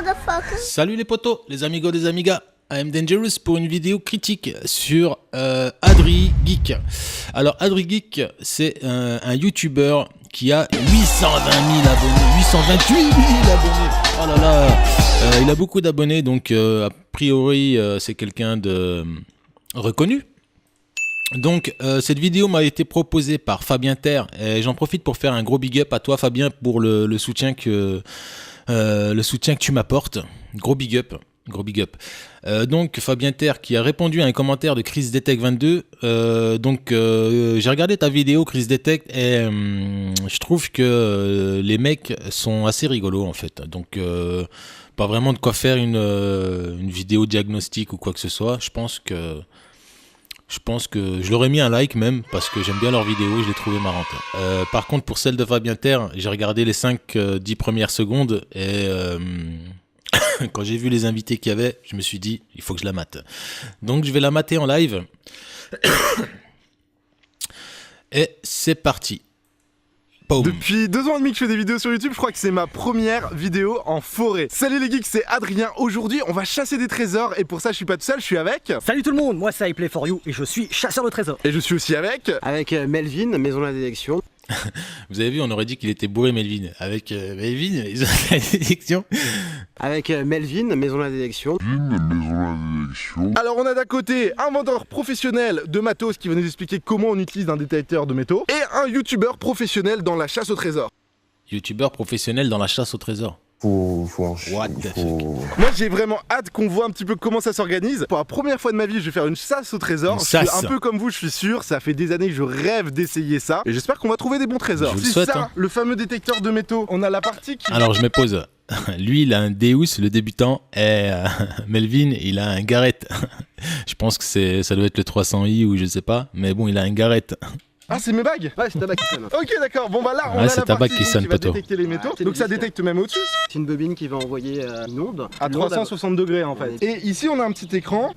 motherfucker. Salut les potos, les amigos des amigas. I'm Dangerous pour une vidéo critique sur AdriGeek. Alors AdriGeek, c'est un YouTuber qui a 820 000 abonnés, 828 000 abonnés. Oh là là, il a beaucoup d'abonnés, donc a priori c'est quelqu'un de reconnu. Donc cette vidéo m'a été proposée par Fabien Terre et j'en profite pour faire un gros big up à toi Fabien pour le soutien que tu m'apportes. Gros big up. Gros big up. Donc Fabien Terre qui a répondu à un commentaire de Chris Detect 22. J'ai regardé ta vidéo Chris Detect et je trouve que les mecs sont assez rigolos en fait. Donc pas vraiment de quoi faire une vidéo diagnostic ou quoi que ce soit. Je pense que je leur ai mis un like même parce que j'aime bien leurs vidéos, je les trouvais marrantes. Par contre pour celle de Fabien Terre, j'ai regardé les 5-10 premières secondes et quand j'ai vu les invités qu'il y avait, je me suis dit il faut que je la mate. Donc je vais la mater en live. Et c'est parti. Boom. Depuis 2 ans et demi que je fais des vidéos sur YouTube, je crois que c'est ma première vidéo en forêt. Salut les geeks, c'est Adrien. Aujourd'hui, on va chasser des trésors et pour ça, je suis pas tout seul, je suis avec... Salut tout le monde, moi c'est iPlay4You et je suis chasseur de trésors. Et je suis aussi avec... Melvin, Maison de la Détection. Vous avez vu, on aurait dit qu'il était bourré Melvin. Avec Melvin, ils ont la détection. Avec Melvin, Maison de la Détection. Alors on a d'un côté un vendeur professionnel de matos qui va nous expliquer comment on utilise un détecteur de métaux et un youtubeur professionnel dans la chasse au trésor. Youtubeur professionnel dans la chasse au trésor. What the fuck. Moi j'ai vraiment hâte qu'on voit un petit peu comment ça s'organise. Pour la première fois de ma vie, je vais faire une chasse au trésor. Je suis un peu comme vous, je suis sûr. Ça fait des années que je rêve d'essayer ça. Et j'espère qu'on va trouver des bons trésors. C'est ça, hein. Le fameux détecteur de métaux. On a la partie qui... Alors je me pose. Lui il a un Deus, le débutant, et Melvin il a un Garrett. Je pense que ça doit être le 300i ou je sais pas. Mais bon, il a un Garrett. Ah, c'est mes bagues? Ouais, c'est ta bague qui sonne. Ok, d'accord. Bon, bah là, on Ouais, a c'est la ta bague partie qui sonne, va poteau. détecter les métaux. Ouais, Donc ça détecte même au-dessus. C'est une bobine qui va envoyer une onde. À 360 degrés en fait. Et ici, on a un petit écran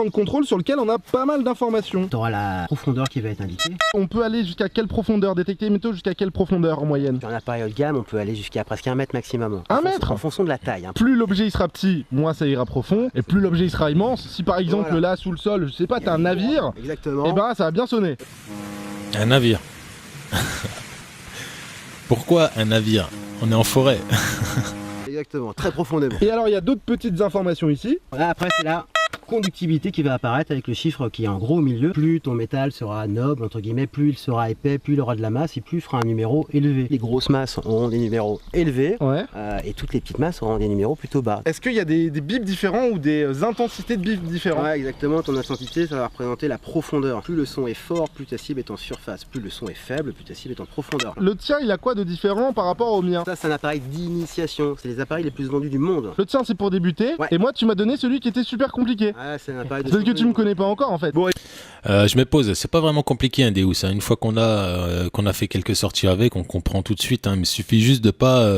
de contrôle sur lequel on a pas mal d'informations. Tu auras la profondeur qui va être indiquée. On peut aller jusqu'à quelle profondeur? Détecter les métaux jusqu'à quelle profondeur en moyenne? Sur un appareil haut de gamme, on peut aller jusqu'à presque 1 mètre maximum. Un mètre? En fonction de la taille. Hein. Plus l'objet il sera petit, moins ça ira profond. Et plus l'objet il sera immense. Si par exemple Voilà. là sous le sol, je sais pas, t'as un navire, Exactement. et ben ça va bien sonner. Un navire. Pourquoi un navire? On est en forêt. Exactement, très profondément. Et alors il y a d'autres petites informations ici. Voilà, après c'est la conductivité qui va apparaître avec le chiffre qui est en gros au milieu. Plus ton métal sera noble, entre guillemets, plus il sera épais, plus il aura de la masse et plus il fera un numéro élevé. Les grosses masses auront des numéros élevés Ouais. et toutes les petites masses auront des numéros plutôt bas. Est-ce qu'il y a des bips différents ou des intensités de bips différents? Ouais, exactement, ton intensité ça va représenter la profondeur. Plus le son est fort, plus ta cible est en surface. Plus le son est faible, plus ta cible est en profondeur. Le tien il a quoi de différent par rapport au mien? Ça c'est un appareil d'initiation, c'est les appareils les plus vendus du monde. Le tien c'est pour débuter, Ouais. et moi tu m'as donné celui qui était super compliqué. Ouais, c'est un appareil de... Parce que tu me connais pas encore en fait. Bon, Je me pose, c'est pas vraiment compliqué un Deus. Hein. Une fois qu'on a fait quelques sorties avec, on comprend tout de suite. Hein. Mais il suffit juste de pas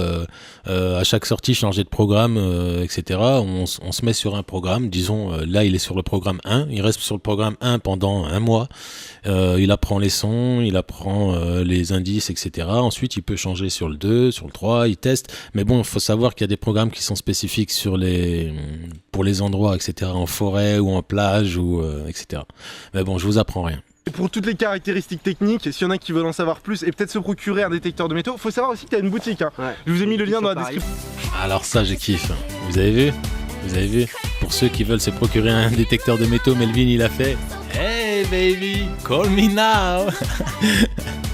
à chaque sortie changer de programme, etc. On se met sur un programme. Disons, là il est sur le programme 1. Il reste sur le programme 1 pendant un mois. Il apprend les sons, il apprend les indices, etc. Ensuite, il peut changer sur le 2, sur le 3, il teste. Mais bon, il faut savoir qu'il y a des programmes qui sont spécifiques pour les endroits, etc. En forêt ou en plage, ou etc. Mais bon, je vous apprends rien. et pour toutes les caractéristiques techniques, s'il y en a qui veulent en savoir plus et peut-être se procurer un détecteur de métaux, faut savoir aussi que tu as une boutique. Hein. Ouais. Je vous ai mis le lien dans la Pareil. description. Alors ça, je kiffe. Vous avez vu? Vous avez vu? Pour ceux qui veulent se procurer un détecteur de métaux, Melvin, il a fait Hey baby, call me now.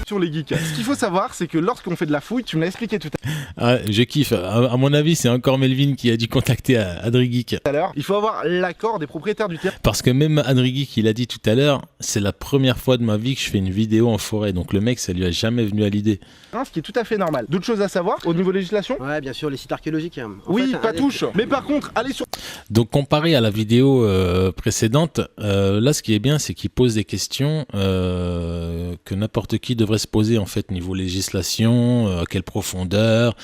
Sur les geeks. Ce qu'il faut savoir, c'est que lorsqu'on fait de la fouille, tu me l'as expliqué tout Ah, je kiffe. À mon avis, c'est encore Melvin qui a dû contacter AdriGeek. à l'heure, il faut avoir l'accord des propriétaires du terrain. Parce que même AdriGeek, il a dit tout à l'heure, c'est la première fois de ma vie que je fais une vidéo en forêt. Donc le mec, ça lui a jamais venu à l'idée. Ce qui est tout à fait normal. D'autres choses à savoir au niveau législation? Ouais, bien sûr, les sites archéologiques. Hein. En Oui, fait, pas touche. Mais par contre, allez sur... Donc comparé à la vidéo précédente, là ce qui est bien, c'est qu'il pose des questions que n'importe qui devrait se poser en fait niveau législation, à quelle profondeur,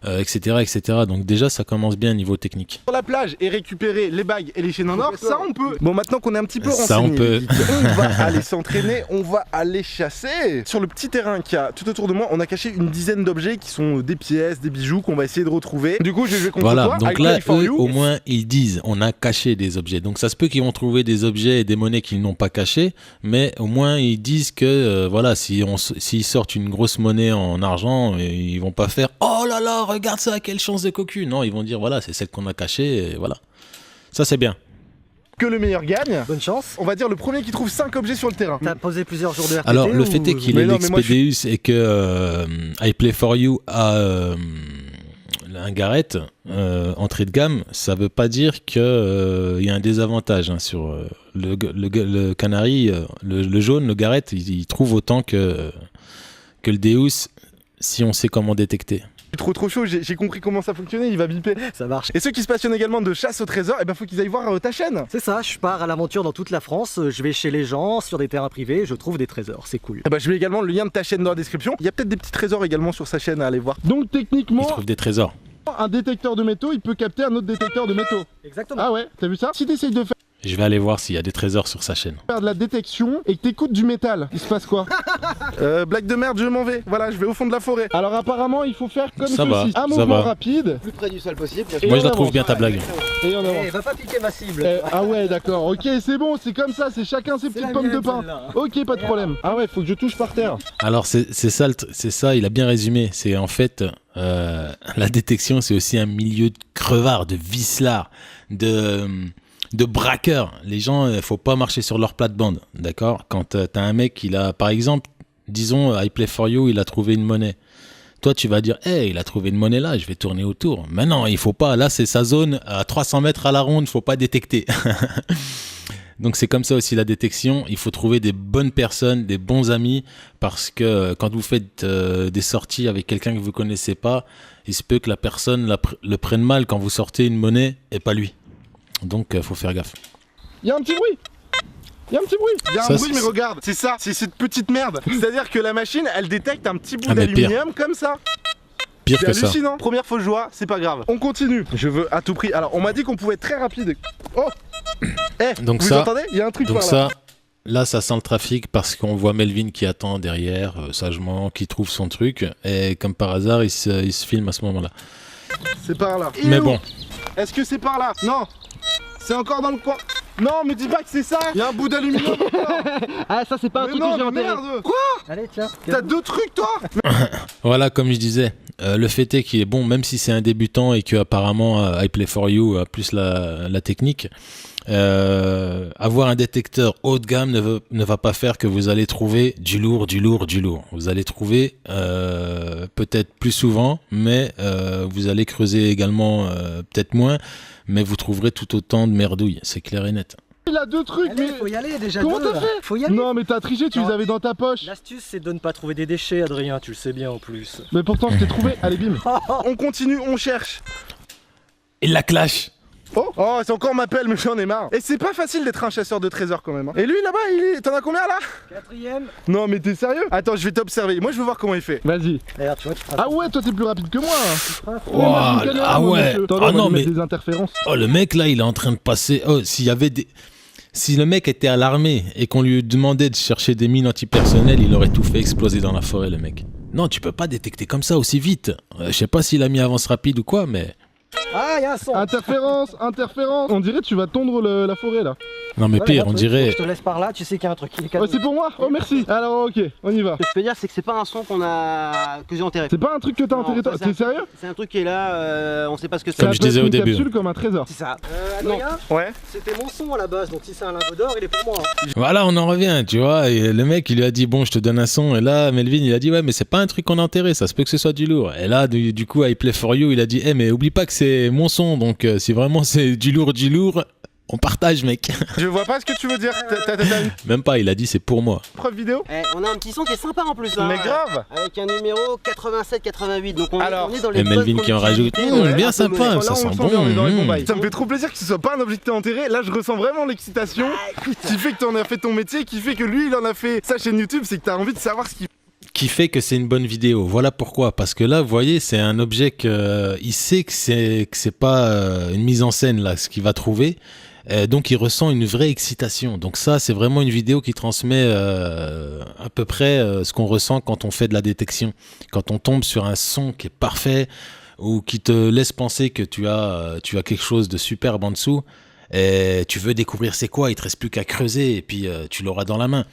etc., etc. Donc déjà ça commence bien niveau technique. Sur la plage et récupérer les bagues et les chaînes en or, ça on peut. Bon, maintenant qu'on est un petit peu renseigné, Ça on peut. on va aller s'entraîner, on va aller chasser. Sur le petit terrain qu'il y a tout autour de moi, on a caché une dizaine d'objets qui sont des pièces, des bijoux qu'on va essayer de retrouver. Du coup, je vais jouer contre Voilà, toi. donc I là, play for eux, you. au moins, ils disent, on a caché des objets. Donc ça se peut qu'ils vont trouver des objets et des monnaies qu'ils n'ont pas cachés, mais au moins ils disent que, voilà, s'ils sortent une grosse monnaie en argent, ils vont pas faire, oh là là, regarde ça, quelle chance de cocu. Non, ils vont dire, voilà, c'est celle qu'on a cachée, et voilà. Ça, c'est bien. Que le meilleur gagne. Bonne chance. On va dire le premier qui trouve 5 objets sur le terrain. T'as posé plusieurs jours de RTT. Alors, le fait est qu'il Mais est non, mais moi, l'Expedéus et que iPlay4You a un Garrett entrée de gamme, ça veut pas dire qu'il y a un désavantage hein, sur le Canary, le jaune, le Garrett, il trouve autant que le Deus si on sait comment détecter. Trop chaud, j'ai compris comment ça fonctionnait, il va biper. Ça marche. Et ceux qui se passionnent également de chasse au trésor, eh ben faut qu'ils aillent voir ta chaîne. C'est ça, je pars à l'aventure dans toute la France, je vais chez les gens, sur des terrains privés, je trouve des trésors, c'est cool. Eh ben je mets également le lien de ta chaîne dans la description. Il y a peut-être des petits trésors également sur sa chaîne à aller voir. Donc Il techniquement, trouve des trésors. un détecteur de métaux, il peut capter un autre détecteur de métaux. Exactement. Ah ouais, t'as vu ça? Si t'essayes de Je vais aller voir s'il y a des trésors sur sa chaîne. faire de la détection et que t'écoutes du métal, il se passe quoi? Blague de merde, je m'en vais. Voilà, je vais au fond de la forêt. Alors apparemment, il faut faire comme Ça ceci. va, Un ça mouvement va. rapide. Plus près du sol possible. Et Moi, on je la trouve avance. bien ta blague. Et on avance. Eh, va pas piquer ma cible. Ah ouais, d'accord. Ok, c'est bon, c'est comme ça, c'est chacun ses C'est petites la pommes de mienne, pain. celle-là. Ok, pas de problème. Ah ouais, faut que je touche par terre. Alors c'est ça, il a bien résumé. C'est en fait la détection, c'est aussi un milieu de crevards, de vicelards, de braqueurs. Les gens, faut pas marcher sur leur plate-bande, d'accord? Quand t'as un mec, il a, par exemple, disons, iPlay4You, il a trouvé une monnaie. Toi, tu vas dire, hey, il a trouvé une monnaie là, je vais tourner autour. Mais non, il faut pas. Là, c'est sa zone à 300 mètres à la ronde, faut pas détecter. Donc c'est comme ça aussi la détection, il faut trouver des bonnes personnes, des bons amis, parce que quand vous faites des sorties avec quelqu'un que vous connaissez pas, il se peut que la personne le prenne mal quand vous sortez une monnaie et pas lui. Donc faut faire gaffe. Il y a un petit bruit. Il y a un petit bruit. Il y a Ça, un bruit, c'est- mais regarde, c'est ça, c'est cette petite merde. C'est-à-dire que la machine, elle détecte un petit bout Ah, mais pire. d'aluminium comme ça. Pire C'est que ça. hallucinant. Première fausse joie, c'est pas grave. On continue. Je veux à tout prix. Alors, on m'a dit qu'on pouvait être très rapide. Oh. Eh, Donc vous ça- entendez? Il y a un truc Donc par là. ça, là ça sent le trafic parce qu'on voit Melvin qui attend derrière, sagement, qui trouve son truc, et comme par hasard, il se filme à ce moment-là. C'est par là. Mais Et où? bon, Est-ce que c'est par là? Non. C'est encore dans le coin. Non, me dis pas que c'est ça. Il y a un bout d'aluminium. Ah, ça, c'est pas un Mais truc non, que j'ai mais enterré. merde. Quoi? Allez, tiens. T'as deux trucs, toi? voilà, comme je disais, le fait est qu'il est bon, même si c'est un débutant et que apparemment iPlay4You a plus la technique, avoir un détecteur haut de gamme ne va pas faire que vous allez trouver du lourd. Vous allez trouver peut-être plus souvent, mais vous allez creuser également peut-être moins, mais vous trouverez tout autant de merdouilles, c'est clair et net. Il a deux trucs, Allez, mais. faut y aller déjà. Comment deux, t'as là. fait? Faut y aller. Non, mais t'as triché, tu les Non. avais dans ta poche. L'astuce, c'est de ne pas trouver des déchets, Adrien, tu le sais bien en plus. Mais pourtant, je t'ai trouvé. Allez, bim. On continue, on cherche. Et la clash. Oh, c'est encore ma pelle, mais j'en ai marre. Et c'est pas facile d'être un chasseur de trésors quand même. Hein. Et lui là-bas, t'en as combien là? Quatrième. Non, mais t'es sérieux? Attends, je vais t'observer. Moi, je veux voir comment il fait. Vas-y. Regarde, tu vois, tu Ah ouais, toi, t'es plus rapide que moi. Hein. Oh, ah ouais. Attends, Ah on va non, lui mettre mais des interférences. oh, le mec là, il est en train de passer. Oh, si le mec était à l'armée et qu'on lui demandait de chercher des mines antipersonnelles, il aurait tout fait exploser dans la forêt, le mec. Non, tu peux pas détecter comme ça aussi vite. Je sais pas s'il a mis avance rapide ou quoi, mais. Ah, y a un son. Interférence. On dirait que tu vas tondre la forêt là. Non, mais Ouais, pire, y a un on truc. dirait. Je te laisse par là, tu sais qu'il y a un truc qui est Oh, cadeau. c'est pour moi? Oh, merci. Alors, ok, on y va. Ce que je peux dire, c'est que c'est pas un son que j'ai enterré. C'est pas un truc que t'as Non, enterré toi? ça, T'es sérieux? C'est un truc qui est là, on sait pas ce que c'est. Comme Ça je peut disais être au une début. capsule comme un trésor. C'est ça. Adrien, Ouais. c'était mon son à la base, donc si c'est un lingot d'or, il est pour moi. Hein. Voilà, on en revient, tu vois. Et le mec, il lui a dit, bon, je te donne un son. Et là, Melvin, il a dit, ouais, mais c'est pas un truc qu'on a enterré, ça se peut que ce soit du lourd. Et là, du coup, iPlay4You, il a dit, mais oublie pas que c'est mon son. Donc, si vraiment c'est du lourd, On partage, mec. Je vois pas ce que tu veux dire. T'as une Même pas, il a dit c'est pour moi. preuve vidéo? On a un petit son qui est sympa en plus. Hein, Mais grave. Avec un numéro 87-88. Donc on est dans les Et Melvin qui en rajoute. Bien sympa, ça sent bon. Ça me fait trop plaisir que ce soit pas un objectif enterré. Là, je ressens vraiment l'excitation qui fait que t'en as fait ton métier, qui fait que lui, il en a fait sa chaîne YouTube. C'est que t'as envie de savoir ce qu'il Qui fait que c'est une bonne vidéo. Voilà pourquoi. Parce que là, vous voyez, c'est un objet que il sait que c'est pas une mise en scène là, ce qu'il va trouver. Donc il ressent une vraie excitation. Donc ça, c'est vraiment une vidéo qui transmet à peu près ce qu'on ressent quand on fait de la détection. Quand on tombe sur un son qui est parfait ou qui te laisse penser que tu as quelque chose de superbe en dessous et tu veux découvrir c'est quoi, il te reste plus qu'à creuser et puis tu l'auras dans la main.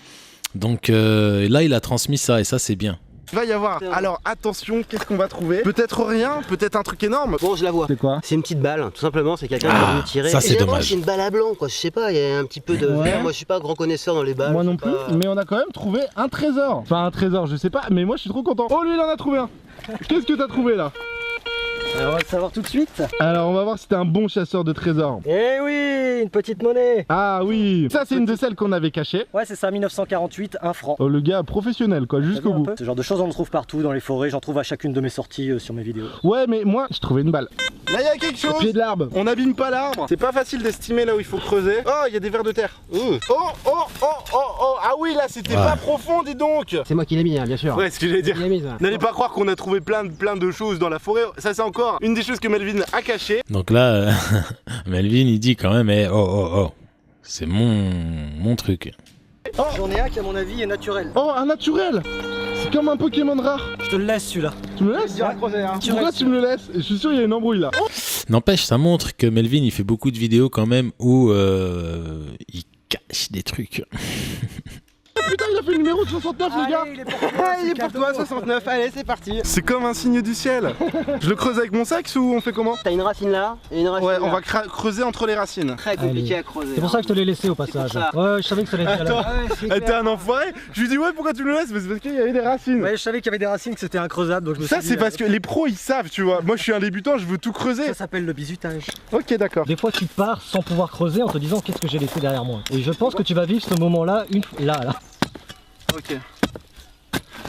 Donc là, il a transmis ça et ça, c'est bien. Il va y avoir. Alors attention, qu'est-ce qu'on va trouver? Peut-être rien, peut-être un truc énorme. Bon, je la vois. C'est quoi? C'est une petite balle, tout simplement. C'est quelqu'un qui a voulu tirer. Ça, c'est dommage. C'est une balle à blanc, quoi. Je sais pas, il y a un petit peu de. Ouais. Moi, je suis pas grand connaisseur dans les balles. Moi non plus, mais on a quand même trouvé un trésor. Enfin, un trésor, je sais pas, mais moi je suis trop content. Oh, lui, il en a trouvé un. Qu'est-ce que t'as trouvé là? Alors, on va le savoir tout de suite. Alors, on va voir si t'es un bon chasseur de trésors. Eh oui, une petite monnaie. Ah oui, ça c'est une de celles qu'on avait cachées. Ouais, c'est ça, 1948, 1 franc. Oh, le gars professionnel quoi, jusqu'au bout. Ce genre de choses, on le trouve partout dans les forêts. J'en trouve à chacune de mes sorties sur mes vidéos. Ouais, mais moi, j'ai trouvé une balle. Là, il y a quelque chose. Au pied de l'arbre. On n'abîme pas l'arbre. C'est pas facile d'estimer là où il faut creuser. Oh, il y a des vers de terre. Oh, oh, oh, oh, oh. Ah oui, là, c'était pas profond, dis donc. C'est moi qui l'ai mis, hein, bien sûr. Ouais, ce que j'allais dire. Il l'a mise, hein. N'allez pas croire qu'on a trouvé plein de choses dans la forêt. Ça, c'est encore une des choses que Melvin a cachées. Donc là, Melvin, il dit quand même, oh, c'est mon truc. Oh. J'en ai un qui, à mon avis, est naturel. Oh, un naturel. C'est comme un Pokémon rare. Je te le laisse, celui-là. Tu me le laisses? Pourquoi tu me le laisses? Je suis sûr il y a une embrouille là. N'empêche, ça montre que Melvin, il fait beaucoup de vidéos quand même où il cache des trucs. Putain, il a fait le numéro de 69 les gars. Il est pour toi, 69, allez, c'est parti. C'est comme un signe du ciel. Je le creuse avec mon sax ou on fait comment? T'as une racine là et une racine Ouais, là. on va creuser entre les racines. Très compliqué à creuser. C'est pour ça que je te l'ai laissé au passage. Ouais, je savais que ça allait être là. Elle était un enfoiré. Je lui dis ouais, pourquoi tu me le laisses? Mais c'est parce qu'il y avait des racines. Ouais, je savais qu'il y avait des racines, que c'était increusable, donc je me suis Ça dit, c'est parce que les pros ils savent, tu vois. Moi je suis un débutant, je veux tout creuser. ça s'appelle le bizutage. Ok, d'accord. Des fois, tu pars sans pouvoir creuser en te disant qu'est-ce que j'ai laissé derrière moi. Et je pense que tu vas vivre ce moment-là là. Ok.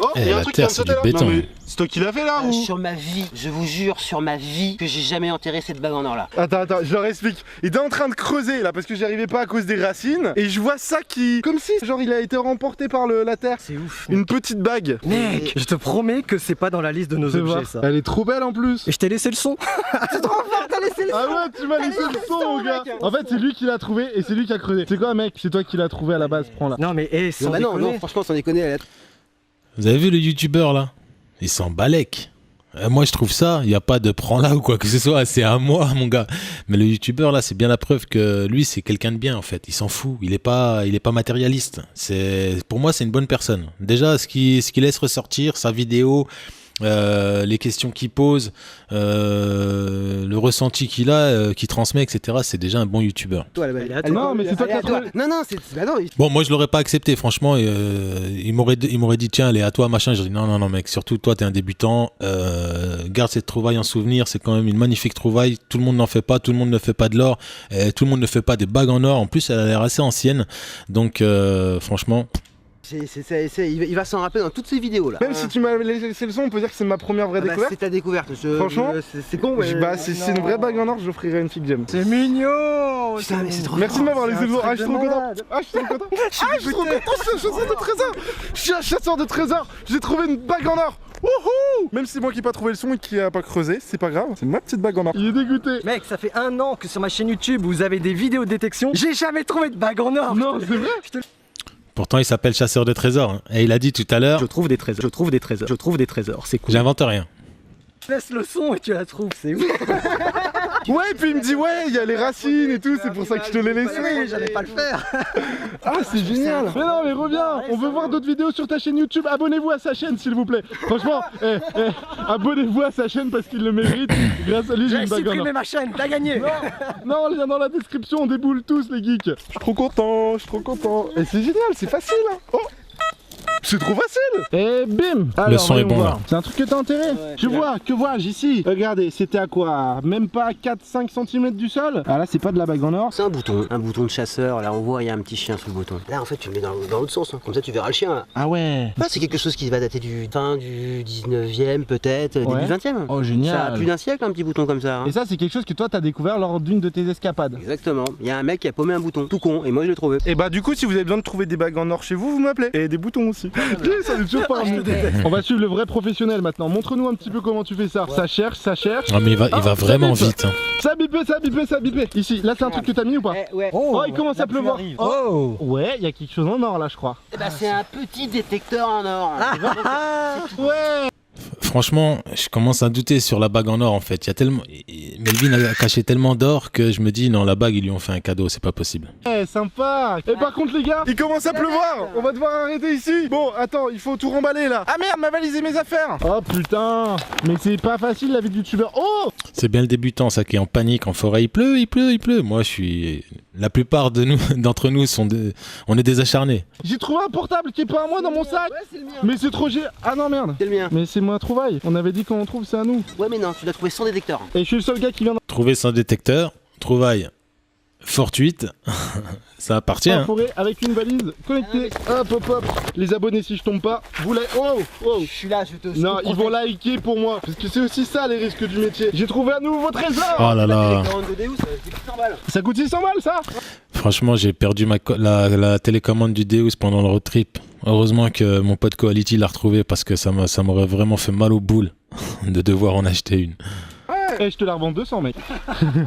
Oh, Eh, il y a un la truc terre, qui c'est vient de du sauter là. béton. Non, mais c'est toi qui l'as fait là ou? Sur ma vie, je vous jure sur ma vie que j'ai jamais enterré cette bague en or là. Attends, je leur explique. Il était en train de creuser là parce que j'y arrivais pas à cause des racines. Et je vois ça qui. Comme si, genre, il a été remporté par la terre. C'est ouf. Une petite bague. Mec, je te promets que c'est pas dans la liste de nos Fais objets voir. ça. Elle est trop belle en plus. Et je t'ai laissé le son. C'est trop fort, t'as laissé le Ah ouais, tu m'as laissé le son, mon gars. En fait, c'est lui qui l'a trouvé et c'est lui qui a creusé. C'est quoi, mec? C'est toi qui l'as trouvé à la base. Prends là. Non mais sans bah non, déconner. non, franchement, sans déconner, elle a... Vous avez vu le youtubeur là? Il s'en balèque. Moi je trouve ça, il n'y a pas de prends là ou quoi que ce soit, c'est à moi mon gars. Mais le youtubeur là, c'est bien la preuve que lui c'est quelqu'un de bien en fait. Il s'en fout, il est pas matérialiste. Pour moi c'est une bonne personne. Déjà ce qui laisse ressortir sa vidéo, les questions qu'il pose, le ressenti qu'il a, qu'il transmet, etc. C'est déjà un bon youtubeur. Toi, la bague. Elle est à toi. Non, mais c'est toi qui l'as trouvé. Non, non, c'est... Bah non, Bon, moi je l'aurais pas accepté, franchement. Il m'aurait dit tiens, elle est à toi, machin. Je dis non, mec, surtout toi, t'es un débutant. Garde cette trouvaille en souvenir. C'est quand même une magnifique trouvaille. Tout le monde n'en fait pas. Tout le monde ne fait pas de l'or. Tout le monde ne fait pas des bagues en or. En plus, elle a l'air assez ancienne. Donc, franchement. il va s'en rappeler dans toutes ses vidéos là. Même si tu m'as laissé le son, on peut dire que c'est ma première vraie découverte. C'est ta découverte. Franchement, c'est con, mais... Bah, c'est une vraie bague en or, je l'offrirai à une fille que j'aime. C'est mignon. Putain, mais c'est trop Merci de m'avoir laissé le son. Ah, je suis trop content. malade. Ah, je suis trop content. Ah, je suis trop content. Je suis un chasseur de trésors. Je suis un chasseur de trésors. J'ai trouvé une bague en or. Wouhou! Même si c'est moi qui n'ai pas trouvé le son et qui a pas creusé, c'est pas grave. C'est ma petite bague en or. Il est dégoûté. Mec, ça fait 1 an que sur ma chaîne YouTube vous avez des vidéos de détection. J'ai jamais trouvé de bague en or. Non, c'est vrai. Pourtant, il s'appelle chasseur de trésors. Hein. Et il a dit tout à l'heure. Je trouve des trésors. C'est cool. J'invente rien. Laisse le son et tu la trouves, c'est ouf. Ouais, et puis il me dit ouais, il y a les racines et tout, c'est pour ça que je te l'ai laissé. Oui, j'allais pas le faire. Ah, c'est génial. Mais non, mais reviens. On veut voir d'autres vidéos sur ta chaîne YouTube. Abonnez-vous à sa chaîne, s'il vous plaît. Franchement, abonnez-vous à sa chaîne parce qu'il le mérite. Grâce à lui, j'ai J'ai une bague en or. supprimé ma chaîne, t'as gagné. Non, lien dans la description, on déboule tous les geeks. Je suis trop content, Et c'est génial, c'est facile. Hein. Oh. C'est trop facile. Et bim. Alors, son est bon voir. là. C'est un truc que t'as enterré. Je vois, que vois-je ici? Regardez, c'était à quoi? Même pas 4-5 cm du sol. Ah là, c'est pas de la bague en or. C'est un bouton de chasseur. Là, on voit, il y a un petit chien sous le bouton. Là, en fait, tu le mets dans l'autre sens. Hein. Comme ça, tu verras le chien. Là. Ah ouais. Ah, c'est quelque chose qui va dater du fin du 19e, peut-être, Ouais. début 20e. Oh, génial. Ça a plus d'un siècle, un petit bouton comme ça. Hein. Et ça, c'est quelque chose que toi, t'as découvert lors d'une de tes escapades. Exactement. Il y a un mec qui a paumé un bouton. Tout con. Et moi, je l'ai trouvé. Et bah, du coup, si vous avez besoin de trouver des bagues en or chez vous, vous m'appelez. Et des boutons aussi. Ça n'est toujours pas un. On va suivre le vrai professionnel maintenant. Montre-nous un petit peu comment tu fais ça. Ça cherche, ça cherche. Non mais il va vraiment vite. Hein. Ça bipé, ça bipé, ça bipé. Ici, là, c'est un truc que t'as mis ou pas? Ouais. Oh, il commence à pleuvoir. Oh. Ouais, il y a quelque chose en or là, je crois. Eh bah, c'est un petit détecteur en or. Ouais. Franchement, je commence à douter sur la bague en or en fait. Il y a tellement, Melvin a caché tellement d'or que je me dis non, la bague ils lui ont fait un cadeau, c'est pas possible. Eh, sympa. Et par contre les gars, il commence à pleuvoir. On va devoir arrêter ici. Bon, attends, il faut tout remballer là. Ah merde, ma valise et mes affaires. Oh putain, mais c'est pas facile la vie de youtubeur. Oh. C'est bien le débutant ça qui est en panique en forêt. Il pleut. Moi je suis, la plupart de nous, d'entre nous on est des acharnés. J'ai trouvé un portable qui est pas à moi dans mon sac. Ouais, c'est le mien. Mais c'est trop génial. Ah non merde. C'est le mien. Mais c'est moi trouvaille. On avait dit qu'on trouve, c'est à nous. Ouais, mais non, tu l'as trouvé sans détecteur. Et je suis le seul gars qui vient Trouver sans détecteur, trouvaille fortuite, ça appartient. dans la Hein. forêt avec une valise connectée. Hop hop hop. Les abonnés, si je tombe pas, vous like. Oh. Je suis là, je te. Non, ils vont liker pour moi. Parce que c'est aussi ça les risques du métier. J'ai trouvé un nouveau trésor. Oh là là. Ça coûte 600 balles ça. Franchement, j'ai perdu la télécommande du Deus pendant le road trip. Heureusement que mon pote Coality l'a retrouvé parce que ça m'aurait vraiment fait mal aux boules de devoir en acheter une. Eh, je te la revends 200 mec.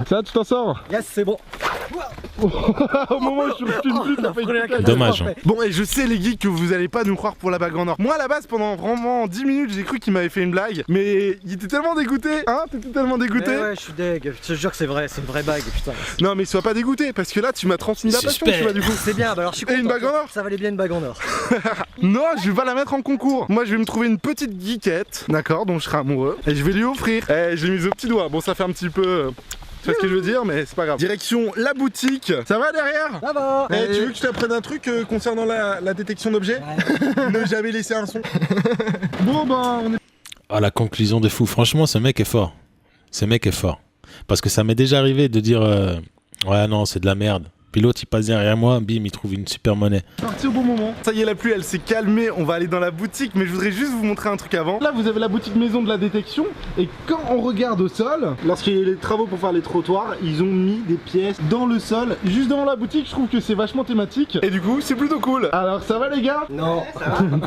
Ça, tu t'en sors. Yes, c'est bon. Au moment où je filme plus, t'as fait une tête. Dommage. Hein. Bon, et je sais les geeks que vous allez pas nous croire pour la bague en or. Moi à la base pendant vraiment 10 minutes j'ai cru qu'il m'avait fait une blague. Mais il était tellement dégoûté. Hein, t'étais tellement dégoûté. Mais ouais, je suis deg. Je te jure que c'est vrai, c'est une vraie bague, putain. Non mais sois pas dégoûté parce que là tu m'as transmis la passion, Suspect. tu vois du coup. C'est bien, bah alors je suis Et content. une bague en or. Ça valait bien une bague en or. Non, je vais pas la mettre en concours. Moi je vais me trouver une petite geekette, d'accord, dont je serai amoureux. Et je vais lui offrir. Eh, je l'ai mise au petit doigt. Bon, ça fait un petit peu. Tu vois ce que je veux dire, mais c'est pas grave. Direction la boutique. Ça va derrière? Ça va. Eh, tu veux que je t'apprenne un truc concernant la détection d'objets? Ne jamais laisser un son. Bon ben on est... Ah, la conclusion de fou. Franchement, ce mec est fort. Parce que ça m'est déjà arrivé de dire ouais, non, c'est de la merde. Puis l'autre, il passe derrière moi, bim, il trouve une super monnaie. parti au bon moment. Ça y est, la pluie elle s'est calmée, on va aller dans la boutique, mais je voudrais juste vous montrer un truc avant. Là vous avez la boutique maison de la détection, et quand on regarde au sol, lorsqu'il y a les travaux pour faire les trottoirs, ils ont mis des pièces dans le sol, juste devant la boutique. Je trouve que c'est vachement thématique, et du coup c'est plutôt cool. Alors ça va les gars? Non.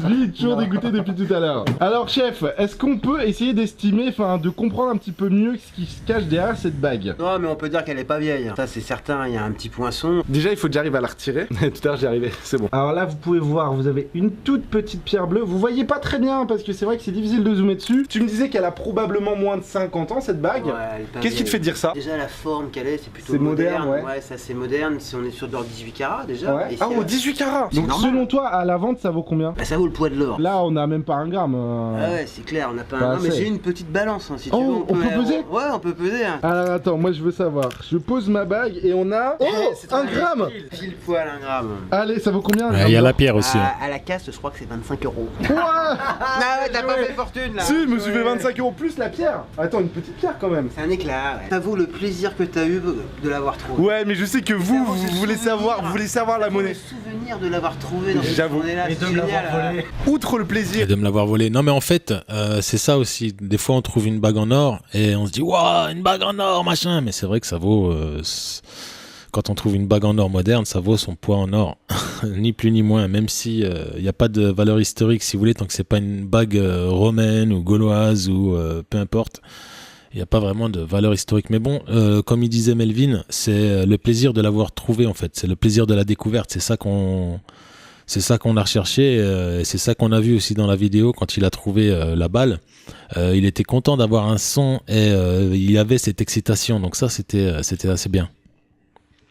Lui il est toujours dégoûté depuis tout à l'heure. Alors chef, est-ce qu'on peut essayer d'estimer, enfin de comprendre un petit peu mieux ce qui se cache derrière cette bague? Non, mais on peut dire qu'elle est pas vieille. Ça, c'est certain, il y a un petit poinçon. Déjà il faut que j'arrive à la retirer. Tout à l'heure j'y arrivais, c'est bon. Alors là vous pouvez voir, vous avez une toute petite pierre bleue. Vous voyez pas très bien parce que c'est vrai que c'est difficile de zoomer dessus. Tu me disais qu'elle a probablement moins de 50 ans cette bague. Ouais, elle est pas Qu'est-ce qui te vieille. fait dire ça? Déjà la forme qu'elle est, c'est plutôt C'est moderne, moderne. ouais. Ça c'est moderne, si on est sur de l'or 18 carats déjà. Ouais. Et Ah, c'est, au 18 carats. c'est Donc normal. selon toi à la vente ça vaut combien? bah, ça vaut le poids de l'or. Là on a même pas un gramme. Ah ouais, c'est clair, on n'a pas Bah, un. Non, mais c'est- j'ai une petite balance, hein, si Oh, tu veux. on peut peser? Ouais, on peut peser. Hein. Alors attends, moi je veux savoir. Je pose ma bague et on a... Oh, C'est un très gramme. Pile poil un gramme. Allez, ça vaut combien un Il y a gramme la pierre aussi. Hein. À la casse, je crois que c'est 25 euros. d'or? Ouais. Ah ouais, t'as pas fait fortune là. Si, je me suis fait 25 euros plus la pierre. Attends, une petite pierre quand même. C'est un éclat, ouais. Ça vaut le plaisir que t'as eu de l'avoir trouvé. Ouais, mais je sais que vous voulez savoir la monnaie. Le souvenir de l'avoir trouvé dans cette J'avoue. journée-là, Et c'est de me l'avoir génial. volé. Outre le Et plaisir. de me l'avoir volé. Non mais en fait, c'est ça aussi. Des fois on trouve une bague en or et on se dit waouh, une bague en or, machin. Mais c'est vrai que ça vaut... quand on trouve une bague en or moderne, ça vaut son poids en or. Ni plus ni moins. Même si il n'y a pas de valeur historique, si vous voulez, tant que c'est pas une bague romaine ou gauloise ou peu importe. Il n'y a pas vraiment de valeur historique. Mais bon, comme il disait Melvin, c'est le plaisir de l'avoir trouvé en fait. C'est le plaisir de la découverte. C'est ça qu'on a recherché. Et c'est ça qu'on a vu aussi dans la vidéo quand il a trouvé la balle. Il était content d'avoir un son et il y avait cette excitation. Donc ça, c'était assez bien.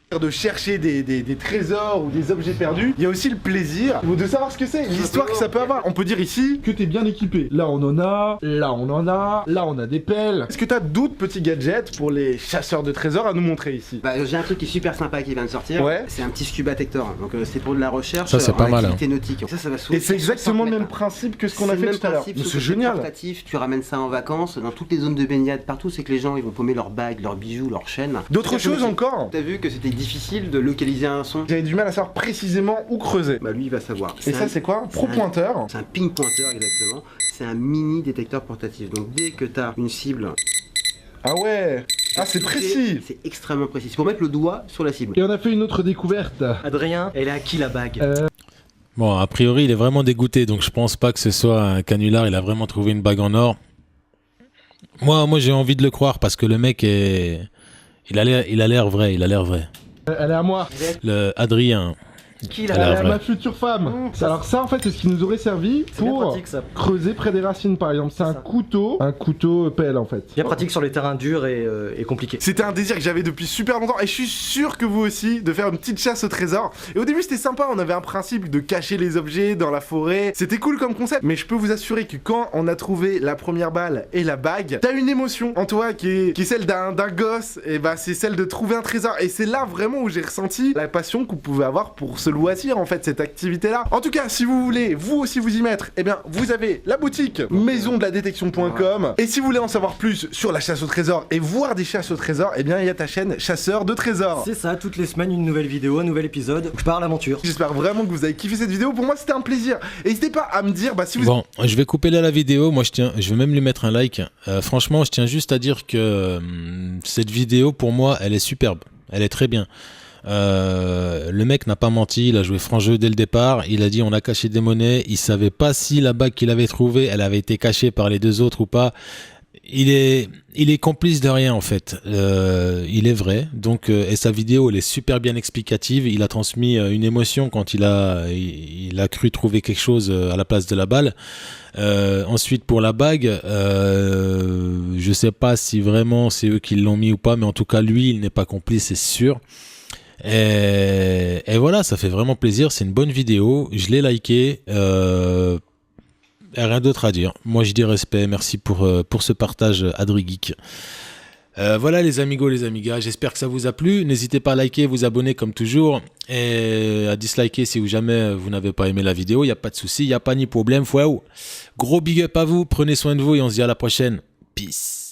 de chercher des trésors ou des objets perdus, il y a aussi le plaisir de savoir ce que c'est, l'histoire que ça peut avoir. On peut dire ici que t'es bien équipé. Là on en a, là on en a, là on a des pelles. Est-ce que t'as d'autres petits gadgets pour les chasseurs de trésors à nous montrer ici? Bah, j'ai un truc qui est super sympa qui vient de sortir. Ouais. C'est un petit scuba detector. Donc c'est pour de la recherche Ça, c'est pas mal, activité nautique. Ça va Et c'est exactement le même principe que ce qu'on a fait tout à l'heure. C'est génial. Portatif, tu ramènes ça en vacances dans toutes les zones de baignade partout. C'est que les gens ils vont paumer leurs bagues, leurs bijoux, leurs chaînes. D'autres choses encore? T'as vu que c'était difficile de localiser un son. J'avais du mal à savoir précisément où creuser. Bah lui il va savoir. Et ça c'est quoi? Pro pointeur. C'est un ping pointeur exactement. C'est un mini détecteur portatif. Donc dès que t'as une cible. Ah ouais. Ah c'est précis. C'est extrêmement précis. C'est pour mettre le doigt sur la cible. Et on a fait une autre découverte. Adrien, elle a acquis la bague. Bon, a priori, il est vraiment dégoûté, donc je pense pas que ce soit un canular. Il a vraiment trouvé une bague en or. Moi, j'ai envie de le croire parce que le mec est... Il a l'air vrai, il a l'air vrai. Elle est à moi. Le Adrien. Qui Elle a Elle l'air est à vrai. ma future femme. Alors ça en fait c'est ce qui nous aurait servi C'est bien pour pratique ça. creuser près des racines par exemple. C'est un couteau pelle en fait. Bien pratique sur les terrains durs et compliqués. C'était un désir que j'avais depuis super longtemps et je suis sûr que vous aussi de faire une petite chasse au trésor. Et au début c'était sympa, on avait un principe de cacher les objets dans la forêt. C'était cool comme concept, mais je peux vous assurer que quand on a trouvé la première balle et la bague, t'as une émotion en toi qui est celle d'un gosse, et bah c'est celle de trouver un trésor. Et c'est là vraiment où j'ai ressenti la passion que vous pouvez avoir pour ce loisir en fait, cette activité là. En tout cas, si vous voulez vous aussi vous y mettre, eh bien vous avez la boutique maisondeladetection.com. Et si vous voulez en savoir plus sur la chasse au trésor et voir des chasses au trésor, eh bien il y a ta chaîne Chasseur de Trésors. C'est ça, toutes les semaines une nouvelle vidéo, un nouvel épisode. Je pars à l'aventure. J'espère vraiment que vous avez kiffé cette vidéo. Pour moi c'était un plaisir. Et n'hésitez pas à me dire si vous... Bon, je vais couper là la vidéo. Moi, je vais même lui mettre un like. Franchement, je tiens juste à dire que cette vidéo, pour moi, elle est superbe. Elle est très bien. Le mec n'a pas menti, il a joué franc jeu dès le départ. Il a dit on a caché des monnaies. Il savait pas si la bague qu'il avait trouvée, elle avait été cachée par les deux autres ou pas. Il est complice de rien en fait. Il est vrai. Donc et sa vidéo elle est super bien explicative. Il a transmis une émotion quand il a cru trouver quelque chose à la place de la balle. Ensuite pour la bague, je sais pas si vraiment c'est eux qui l'ont mis ou pas, mais en tout cas lui il n'est pas complice, c'est sûr. Et voilà, ça fait vraiment plaisir. C'est une bonne vidéo. Je l'ai liké. Rien d'autre à dire. Moi, je dis respect. Merci pour ce partage, AdriGeek. Voilà, les amigos, les amigas. J'espère que ça vous a plu. N'hésitez pas à liker, vous abonner comme toujours. Et à disliker si jamais vous n'avez pas aimé la vidéo. Il n'y a pas de souci. Il n'y a pas ni problème. Gros big up à vous. Prenez soin de vous et on se dit à la prochaine. Peace.